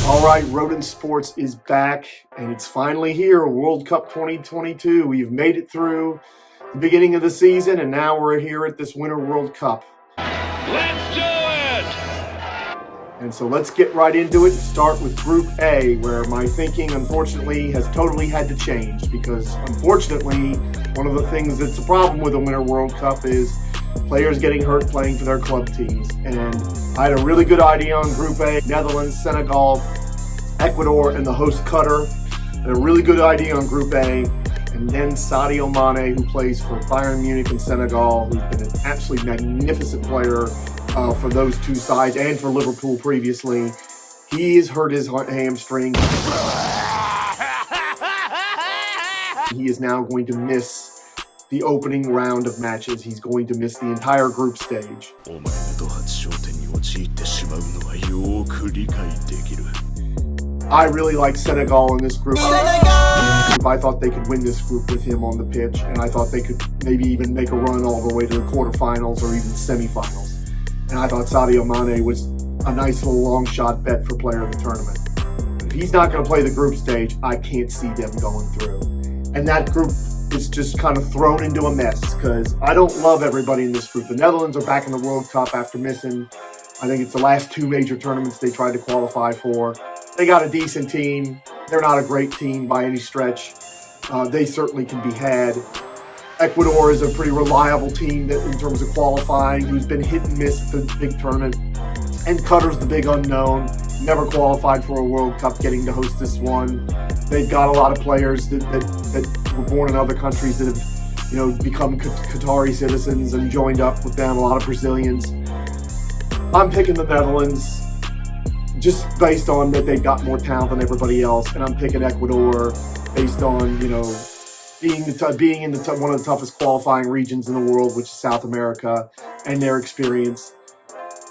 All right, Rodent Sports is back, and it's finally here, World Cup 2022. We've made it through the beginning of the season, and now we're here at this Winter World Cup. Let's do it! And so let's get right into it and start with Group A, where my thinking, unfortunately, has totally had to change because, unfortunately, one of the things that's a problem with the Winter World Cup is players getting hurt playing for their club teams. And I had a really good idea on Group A: Netherlands, Senegal, Ecuador, and the host Qatar. And a really good idea on Group A. And then Sadio Mane, who plays for Bayern Munich and Senegal, who's been an absolutely magnificent player for those two sides and for Liverpool previously. He has hurt his hamstring. He is now going to miss the opening round of matches. He's going to miss the entire group stage. I really like Senegal in this group. I thought they could win this group with him on the pitch, and I thought they could maybe even make a run all the way to the quarterfinals or even semifinals. And I thought Sadio Mane was a nice little long shot bet for player of the tournament. If he's not going to play the group stage, I can't see them going through. And that group is just kind of thrown into a mess because I don't love everybody in this group. The Netherlands are back in the World Cup after missing, I think it's the last two major tournaments they tried to qualify for. They got a decent team. They're not a great team by any stretch. They certainly can be had. Ecuador is a pretty reliable team that, in terms of qualifying, who's been hit and miss the big tournament. And Qatar's the big unknown. Never qualified for a World Cup, getting to host this one. They've got a lot of players that were born in other countries that have, become Qatari citizens and joined up with them. A lot of Brazilians. I'm picking the Netherlands, just based on that they've got more talent than everybody else, and I'm picking Ecuador based on being in one of the toughest qualifying regions in the world, which is South America, and their experience.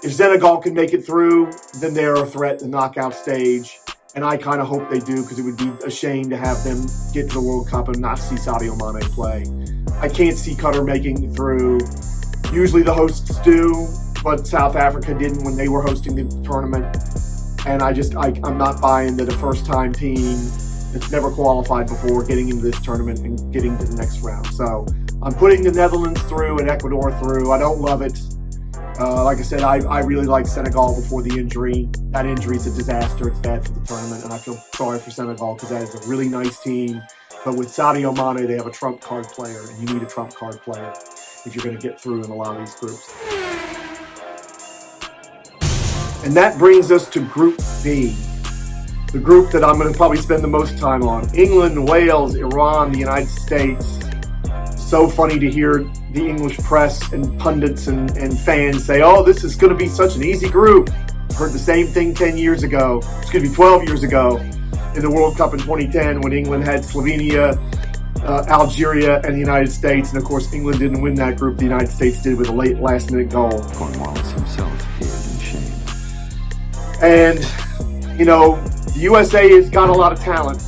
If Senegal can make it through, then they're a threat in the knockout stage, and I kind of hope they do because it would be a shame to have them get to the World Cup and not see Sadio Mane play. I can't see Qatar making it through. Usually the hosts do, but South Africa didn't when they were hosting the tournament. And I'm not buying that a first-time team that's never qualified before getting into this tournament and getting to the next round. So I'm putting the Netherlands through and Ecuador through. I don't love it. Like I said, I really like Senegal before the injury. That injury is a disaster. It's bad for the tournament, and I feel sorry for Senegal because that is a really nice team. But with Sadio Mane, they have a trump card player, and you need a trump card player if you're going to get through in a lot of these groups. And that brings us to Group B, the group that I'm going to probably spend the most time on. England, Wales, Iran, the United States. So funny to hear the English press and pundits and fans say, oh, this is going to be such an easy group. I've heard the same thing 12 years ago in the World Cup in 2010 when England had Slovenia, Algeria, and the United States. And of course, England didn't win that group. The United States did with a late last-minute goal. Cornwallis himself hid in shame. And, the USA has got a lot of talent.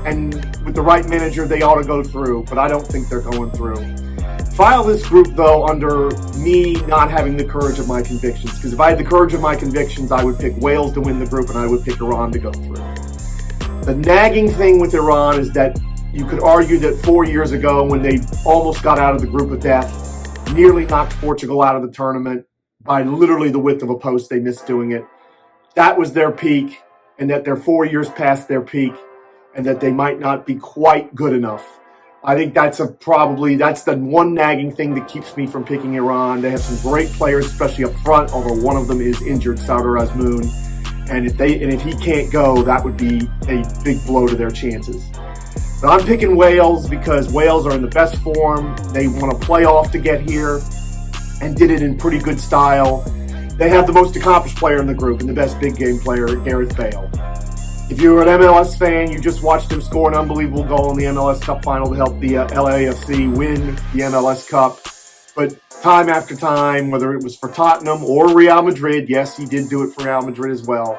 And with the right manager, they ought to go through. But I don't think they're going through. File this group, though, under me not having the courage of my convictions. Because if I had the courage of my convictions, I would pick Wales to win the group and I would pick Iran to go through. The nagging thing with Iran is that you could argue that 4 years ago, when they almost got out of the group of death, nearly knocked Portugal out of the tournament by literally the width of a post, they missed doing it. That was their peak, and that they're 4 years past their peak, and that they might not be quite good enough. I think that's the one nagging thing that keeps me from picking Iran. They have some great players, especially up front, although one of them is injured, Sardar Azmoun. And if he can't go, that would be a big blow to their chances. But I'm picking Wales because Wales are in the best form. They won a playoff to get here and did it in pretty good style. They have the most accomplished player in the group and the best big game player, Gareth Bale. If you're an MLS fan, you just watched him score an unbelievable goal in the MLS Cup final to help the LAFC win the MLS Cup. But time after time, whether it was for Tottenham or Real Madrid, yes, he did do it for Real Madrid as well,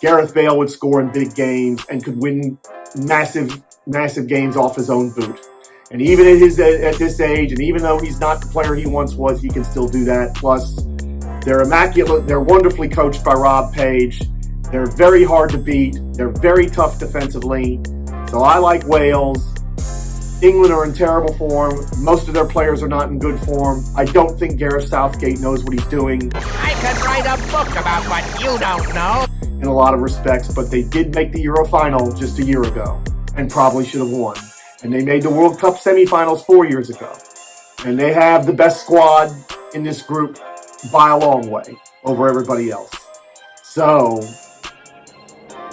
Gareth Bale would score in big games and could win massive games off his own boot. And even at this age, and even though he's not the player he once was, he can still do that. Plus, they're immaculate. They're wonderfully coached by Rob Page. They're very hard to beat. They're very tough defensively. So I like Wales. England are in terrible form. Most of their players are not in good form. I don't think Gareth Southgate knows what he's doing. I could write a book about what you don't know. In a lot of respects, but they did make the Euro final just a year ago and probably should have won. And they made the World Cup semifinals 4 years ago. And they have the best squad in this group by a long way over everybody else. So,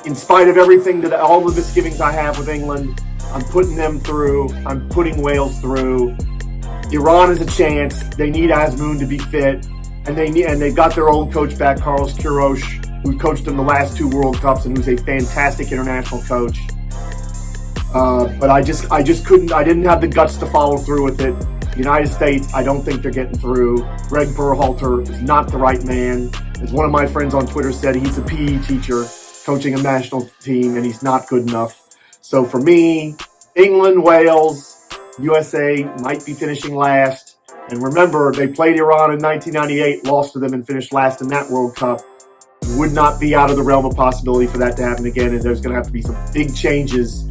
in spite of everything, that all the misgivings I have with England, I'm putting them through. I'm putting Wales through. Iran is a chance. They need Azmoun to be fit. And they've got their old coach back, Carlos Queiroz, who coached them the last 2 World Cups and who's a fantastic international coach. But I just couldn't. I didn't have the guts to follow through with it. The United States, I don't think they're getting through. Greg Berhalter is not the right man. As one of my friends on Twitter said, he's a PE teacher coaching a national team, and he's not good enough. So for me, England, Wales, USA might be finishing last. And remember, they played Iran in 1998, lost to them, and finished last in that World Cup. Would not be out of the realm of possibility for that to happen again, and there's going to have to be some big changes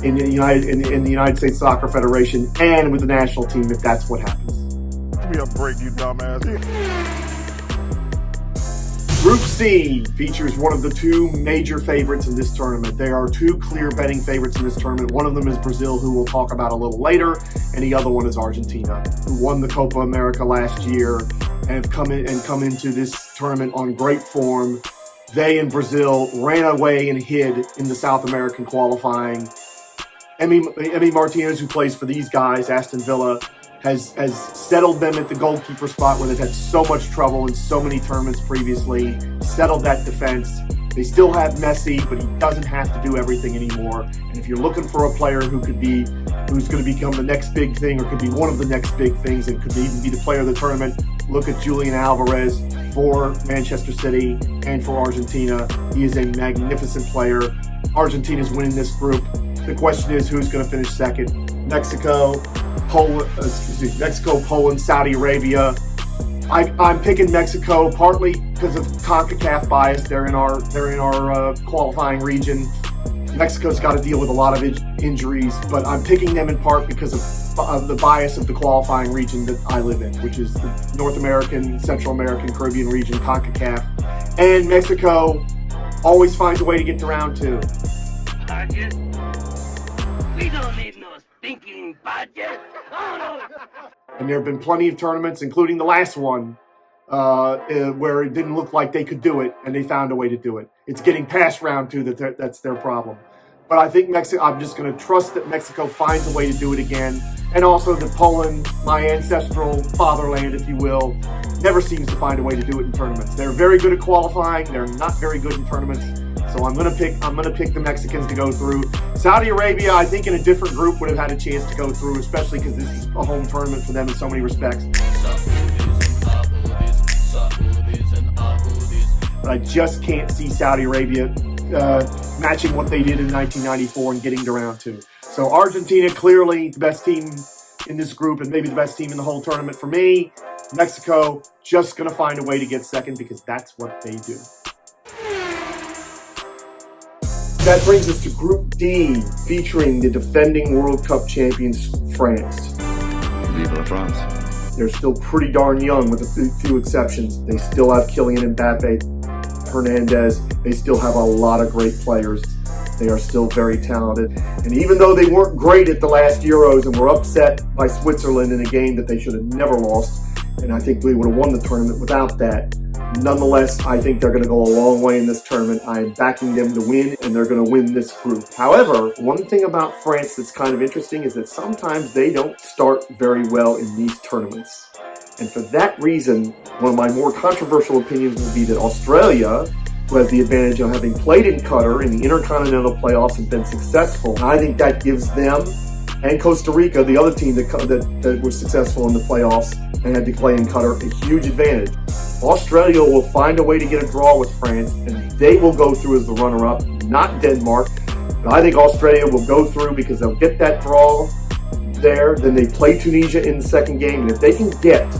in the United States Soccer Federation and with the national team if that's what happens. Give me a break, you dumbass. Group C features one of the 2 major favorites in this tournament. There are 2 clear betting favorites in this tournament. One of them is Brazil, who we'll talk about a little later, and the other one is Argentina, who won the Copa America last year and have come into this tournament on great form. They and Brazil ran away and hid in the South American qualifying. Emi Martinez, who plays for these guys, Aston Villa, has settled them at the goalkeeper spot where they've had so much trouble in so many tournaments previously, settled that defense. They still have Messi, but he doesn't have to do everything anymore. And if you're looking for a player who's going to become the next big thing, or could be one of the next big things, and could even be the player of the tournament, look at Julian Alvarez for Manchester City and for Argentina. He is a magnificent player. Argentina's winning this group. The question is, who's going to finish second? Mexico, Poland, Saudi Arabia. I'm picking Mexico partly because of CONCACAF bias. They're in our qualifying region. Mexico's got to deal with a lot of injuries, but I'm picking them in part because of the bias of the qualifying region that I live in, which is the North American, Central American, Caribbean region, CONCACAF. And Mexico always finds a way to get to round 2. Budget? We don't need no stinking budget. Oh, no. And there have been plenty of tournaments, including the last one, where it didn't look like they could do it, and they found a way to do it. It's getting past round 2 that's their problem. But I think I'm just going to trust that Mexico finds a way to do it again. And also that Poland, my ancestral fatherland, if you will, never seems to find a way to do it in tournaments. They're very good at qualifying. They're not very good in tournaments. So I'm going to pick the Mexicans to go through. Saudi Arabia, I think in a different group would have had a chance to go through, especially because this is a home tournament for them in so many respects. But I just can't see Saudi Arabia matching what they did in 1994 and getting to round 2. So Argentina, clearly the best team in this group and maybe the best team in the whole tournament for me. Mexico, just going to find a way to get second because that's what they do. That brings us to Group D, featuring the defending World Cup champions, France. Vive la France. They're still pretty darn young with a few exceptions. They still have Kylian Mbappe, Hernandez. They still have a lot of great players. They are still very talented. And even though they weren't great at the last Euros and were upset by Switzerland in a game that they should have never lost, and I think we would have won the tournament without that, nonetheless, I think they're going to go a long way in this tournament. I am backing them to win, and they're going to win this group. However, one thing about France that's kind of interesting is that sometimes they don't start very well in these tournaments. And for that reason, one of my more controversial opinions will be that Australia, who has the advantage of having played in Qatar in the Intercontinental Playoffs and been successful, I think that gives them, and Costa Rica, the other team that was successful in the playoffs and had to play in Qatar, a huge advantage. Australia will find a way to get a draw with France, and they will go through as the runner-up, not Denmark. But I think Australia will go through because they'll get that draw there. Then they play Tunisia in the second game, and if they can get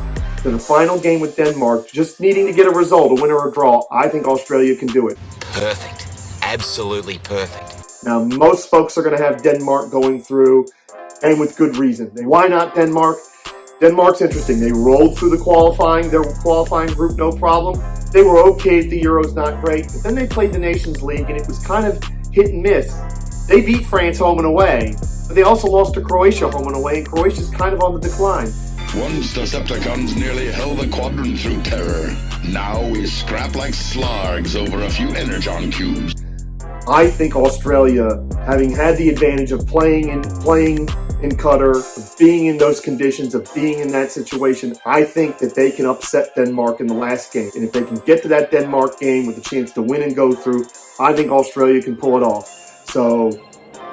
to the final game with Denmark, just needing to get a result, a win or a draw, I think Australia can do it. perfect. Absolutely perfect. Now, most folks are going to have Denmark going through, and with good reason. Why not Denmark? Denmark's interesting. They rolled through their qualifying group, no problem. They were okay at the Euros, not great. But then they played the Nations League, and it was kind of hit and miss. They beat France home and away, but they also lost to Croatia home and away, and Croatia's kind of on the decline. Once Decepticons nearly held the quadrant through terror. Now we scrap like slargs over a few energon cubes. I think Australia, having had the advantage of playing in Qatar, of being in those conditions, of being in that situation, I think that they can upset Denmark in the last game. And if they can get to that Denmark game with a chance to win and go through, I think Australia can pull it off. So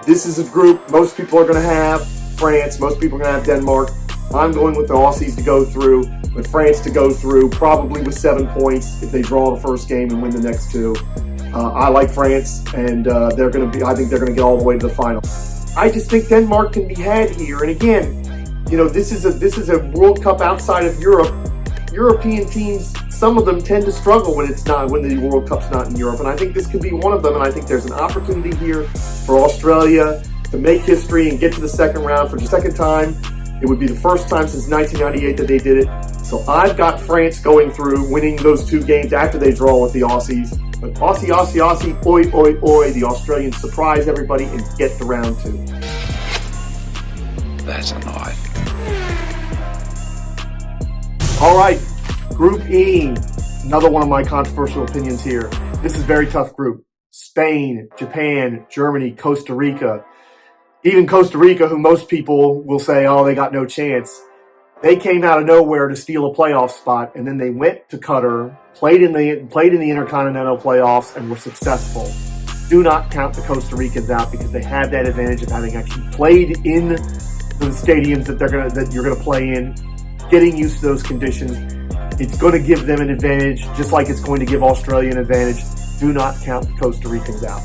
this is a group most people are going to have France, most people are going to have Denmark. I'm going with the Aussies to go through, with France to go through, probably with 7 points if they draw the first game and win the next two. I like France, and I think they're going to get all the way to the final. I just think Denmark can be had here. And again, you know, this is a World Cup outside of Europe. European teams, some of them tend to struggle when the World Cup's not in Europe, and I think this could be one of them. And I think there's an opportunity here for Australia to make history and get to the second round for the second time. It would be the first time since 1998 that they did it. So I've got France going through, winning those two games after they draw with the Aussies. But Aussie, oi, oi, oi, the Australians surprise everybody and get to round two. That's a knife. All right, Group E, another one of my controversial opinions here. This is a very tough group. Spain, Japan, Germany, Costa Rica. Even Costa Rica, who most people will say, oh, they got no chance. They came out of nowhere to steal a playoff spot, and then they went to Qatar, played in the Intercontinental playoffs, and were successful. Do not count the Costa Ricans out because they have that advantage of having actually played in the stadiums that you're gonna play in, getting used to those conditions. It's going to give them an advantage, just like it's going to give Australia an advantage. Do not count the Costa Ricans out.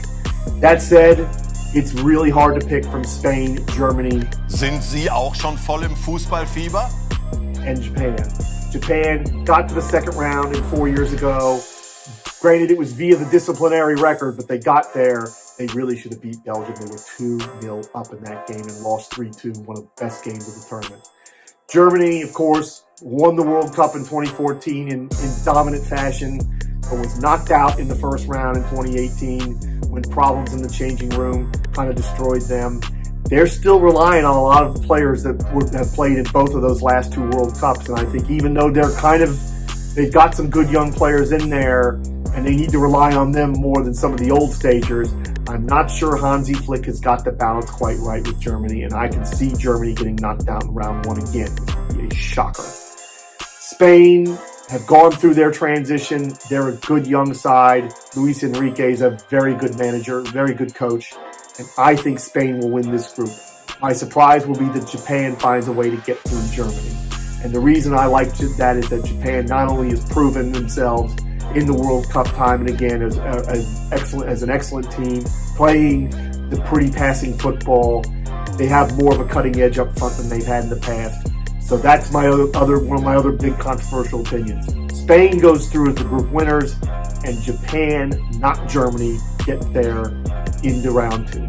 That said, it's really hard to pick from Spain, Germany. Sind Sie auch schon voll im Fußballfieber? And Japan. Japan got to the second round 4 years ago. Granted, it was via the disciplinary record, but they got there. They really should have beat Belgium. They were 2-0 up in that game and lost 3-2, one of the best games of the tournament. Germany, of course, won the World Cup in 2014 in dominant fashion, but was knocked out in the first round in 2018 when problems in the changing room kind of destroyed them. They're still relying on a lot of the players that have played in both of those last two World Cups. And I think even though they've got some good young players in there and they need to rely on them more than some of the old stagers, I'm not sure Hansi Flick has got the balance quite right with Germany. And I can see Germany getting knocked out in round one again, which would be a shocker. Spain have gone through their transition. They're a good young side. Luis Enrique is a very good manager, very good coach. And I think Spain will win this group. My surprise will be that Japan finds a way to get through Germany. And the reason I like that is that Japan not only has proven themselves in the World Cup time and again as an excellent team, playing the pretty passing football. They have more of a cutting edge up front than they've had in the past. So that's one of my other big controversial opinions. Spain goes through as the group winners, and Japan, not Germany, get there into round two.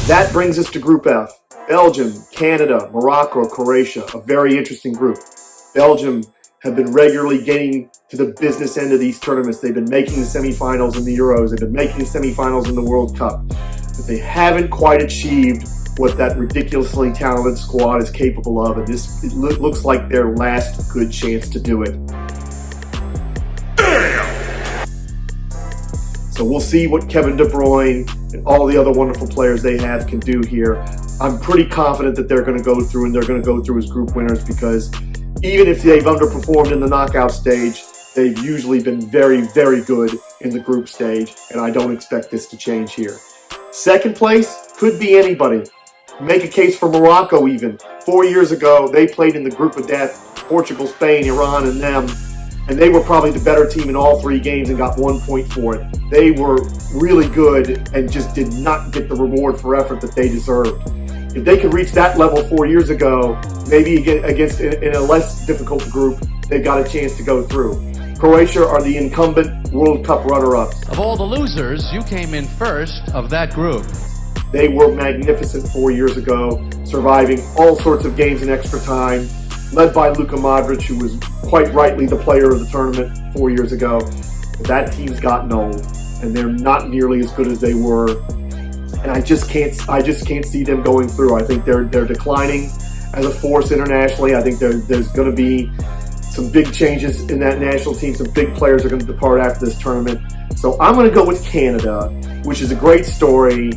That brings us to Group F. Belgium, Canada, Morocco, Croatia, a very interesting group. Belgium have been regularly getting to the business end of these tournaments. They've been making the semifinals in the Euros. They've been making the semifinals in the World Cup. But they haven't quite achieved what that ridiculously talented squad is capable of, and it looks like their last good chance to do it. So we'll see what Kevin De Bruyne and all the other wonderful players they have can do here. I'm pretty confident that they're going to go through, and they're going to go through as group winners, because even if they've underperformed in the knockout stage, they've usually been very, very good in the group stage, and I don't expect this to change here. Second place could be anybody. Make a case for Morocco even. 4 years ago, they played in the group of death, Portugal, Spain, Iran, and them, and they were probably the better team in all three games and got 1 point for it. They were really good and just did not get the reward for effort that they deserved. If they could reach that level 4 years ago, maybe against in a less difficult group, they've got a chance to go through. Croatia are the incumbent World Cup runner-ups. Of all the losers, you came in first of that group. They were magnificent 4 years ago, surviving all sorts of games in extra time, led by Luka Modric, who was quite rightly the player of the tournament 4 years ago. But that team's gotten old, and they're not nearly as good as they were. And I just can't see them going through. I think they're declining as a force internationally. I think there's going to be some big changes in that national team. Some big players are going to depart after this tournament. So I'm going to go with Canada, which is a great story.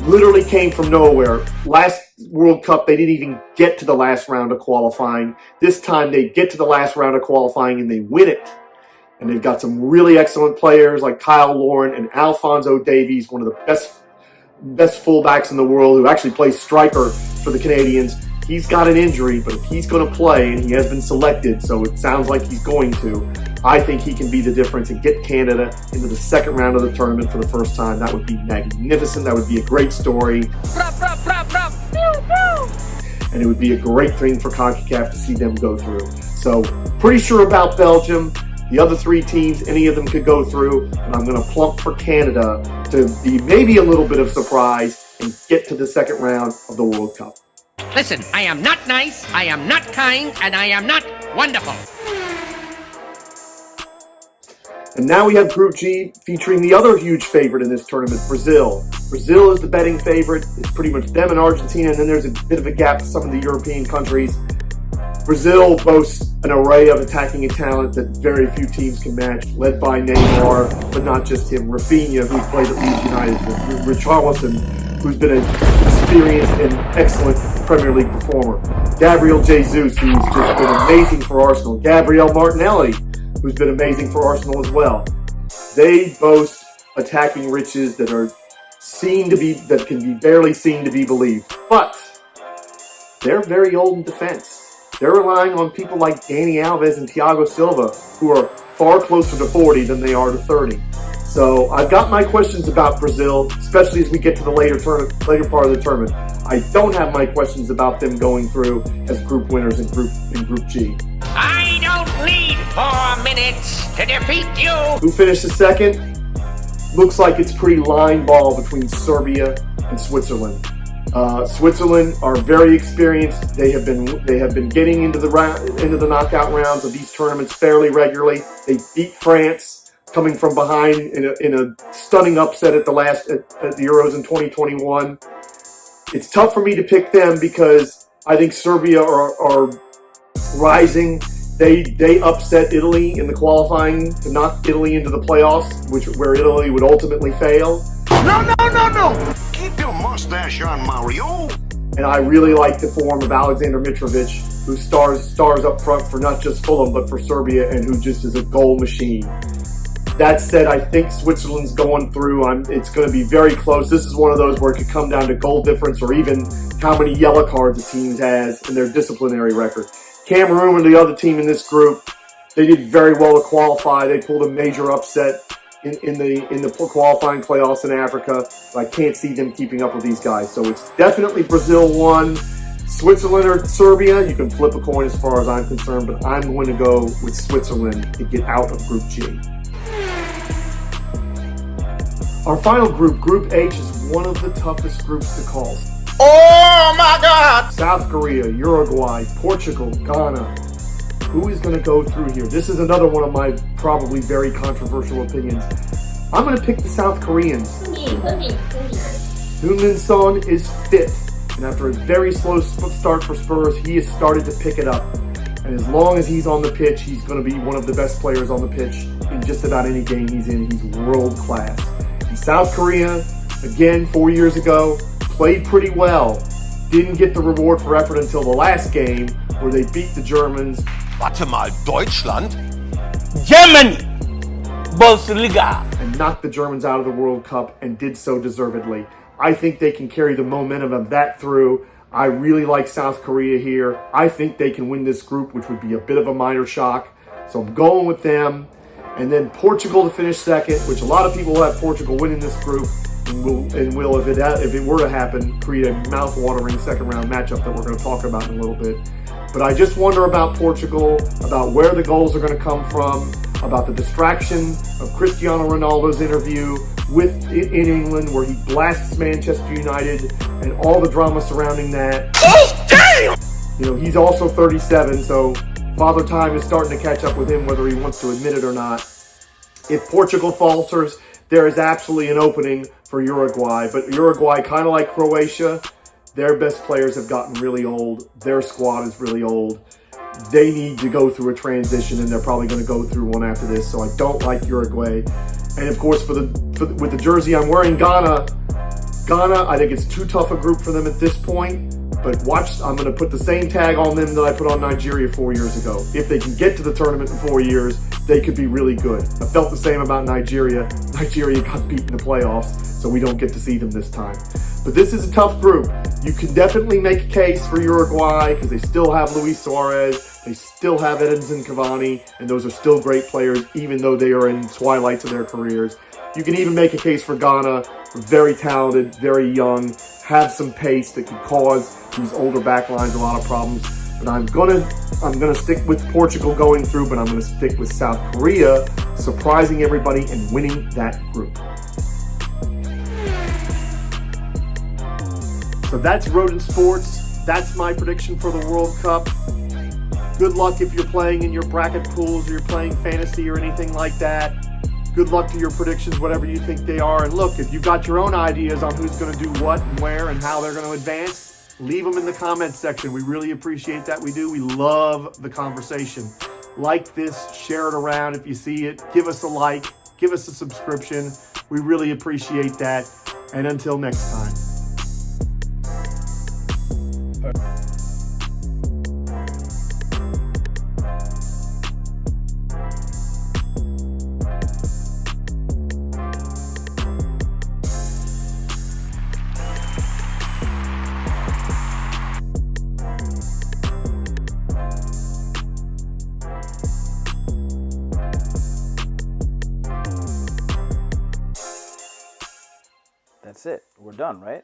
Literally came from nowhere. Last World Cup, they didn't even get to the last round of qualifying. This time they get to the last round of qualifying and they win it. And they've got some really excellent players like Kyle Lauren and Alphonso Davies, one of the best fullbacks in the world, who actually plays striker for the Canadians. He's got an injury, but if he's going to play, and he has been selected, so it sounds like he's going to, I think he can be the difference and get Canada into the second round of the tournament for the first time. That would be magnificent. That would be a great story. And it would be a great thing for CONCACAF to see them go through. So, pretty sure about Belgium. The other three teams, any of them could go through, and I'm going to plump for Canada to be maybe a little bit of surprise and get to the second round of the World Cup. Listen, I am not nice, I am not kind, and I am not wonderful. And now we have Group G featuring the other huge favorite in this tournament, Brazil. Brazil is the betting favorite. It's pretty much them and Argentina, and then there's a bit of a gap to some of the European countries. Brazil boasts an array of attacking talent that very few teams can match, led by Neymar, but not just him. Rafinha, who played at Leeds United, Richarlison, who's been an experienced and excellent Premier League performer. Gabriel Jesus, who's just been amazing for Arsenal. Gabriel Martinelli, who's been amazing for Arsenal as well. They boast attacking riches that can be barely seen to be believed. But they're very old in defense. They're relying on people like Dani Alves and Thiago Silva, who are far closer to 40 than they are to 30. So I've got my questions about Brazil, especially as we get to the later part of the tournament. I don't have my questions about them going through as group winners in Group G. I don't need 4 minutes to defeat you. Who finished the second? Looks like it's pretty line ball between Serbia and Switzerland. Switzerland are very experienced. They have been getting into the knockout rounds of these tournaments fairly regularly. They beat France, coming from behind in a stunning upset at the Euros in 2021. It's tough for me to pick them because I think Serbia are rising. They upset Italy in the qualifying to knock Italy into the playoffs, where Italy would ultimately fail. No! Keep your mustache on, Mario! And I really like the form of Alexander Mitrovic, who stars up front for not just Fulham, but for Serbia, and who just is a goal machine. That said, I think Switzerland's going through. It's going to be very close. This is one of those where it could come down to goal difference or even how many yellow cards a team has in their disciplinary record. Cameroon are the other team in this group. They did very well to qualify. They pulled a major upset in the qualifying playoffs in Africa. But I can't see them keeping up with these guys. So it's definitely Brazil 1, Switzerland or Serbia. You can flip a coin as far as I'm concerned, but I'm going to go with Switzerland to get out of Group G. Our final group, Group H, is one of the toughest groups to call. Oh my God! South Korea, Uruguay, Portugal, Ghana. Who is going to go through here? This is another one of my probably very controversial opinions. I'm going to pick the South Koreans. Heung-min Son is fit, and after a very slow start for Spurs, he has started to pick it up. And as long as he's on the pitch, he's going to be one of the best players on the pitch in just about any game he's in. He's world class. And South Korea, again, 4 years ago, played pretty well. Didn't get the reward for effort until the last game, where they beat the Germans. Warte mal, Deutschland? Germany! Bundesliga! And knocked the Germans out of the World Cup and did so deservedly. I think they can carry the momentum of that through. I really like South Korea here. I think they can win this group, which would be a bit of a minor shock. So I'm going with them. And then Portugal to finish second, which a lot of people will have Portugal winning this group. And will, if it were to happen, create a mouth-watering second-round matchup that we're going to talk about in a little bit. But I just wonder about Portugal, about where the goals are going to come from, about the distraction of Cristiano Ronaldo's interview in England, where he blasts Manchester United and all the drama surrounding that. Oh, damn! You know, he's also 37, so Father Time is starting to catch up with him, whether he wants to admit it or not. If Portugal falters, there is absolutely an opening for Uruguay. But Uruguay, kind of like Croatia, their best players have gotten really old. Their squad is really old. They need to go through a transition, and they're probably going to go through one after this. So I don't like Uruguay. And of course, with the jersey I'm wearing, Ghana, I think it's too tough a group for them at this point. But watch, I'm going to put the same tag on them that I put on Nigeria 4 years ago. If they can get to the tournament in 4 years, they could be really good. I felt the same about Nigeria. Nigeria got beat in the playoffs, so we don't get to see them this time. But this is a tough group. You can definitely make a case for Uruguay because they still have Luis Suarez, they still have Edinson Cavani, and those are still great players, even though they are in twilights of their careers. You can even make a case for Ghana, very talented, very young, have some pace that could cause these older backlines a lot of problems. But I'm gonna stick with Portugal going through, but I'm gonna stick with South Korea surprising everybody and winning that group. So that's Rodent Sports. That's my prediction for the World Cup. Good luck if you're playing in your bracket pools or you're playing fantasy or anything like that. Good luck to your predictions, whatever you think they are. And look, if you've got your own ideas on who's going to do what and where and how they're going to advance, leave them in the comments section. We really appreciate that. We do. We love the conversation. Like this, share it around if you see it. Give us a like, give us a subscription. We really appreciate that. And until next time. That's it. We're done, right?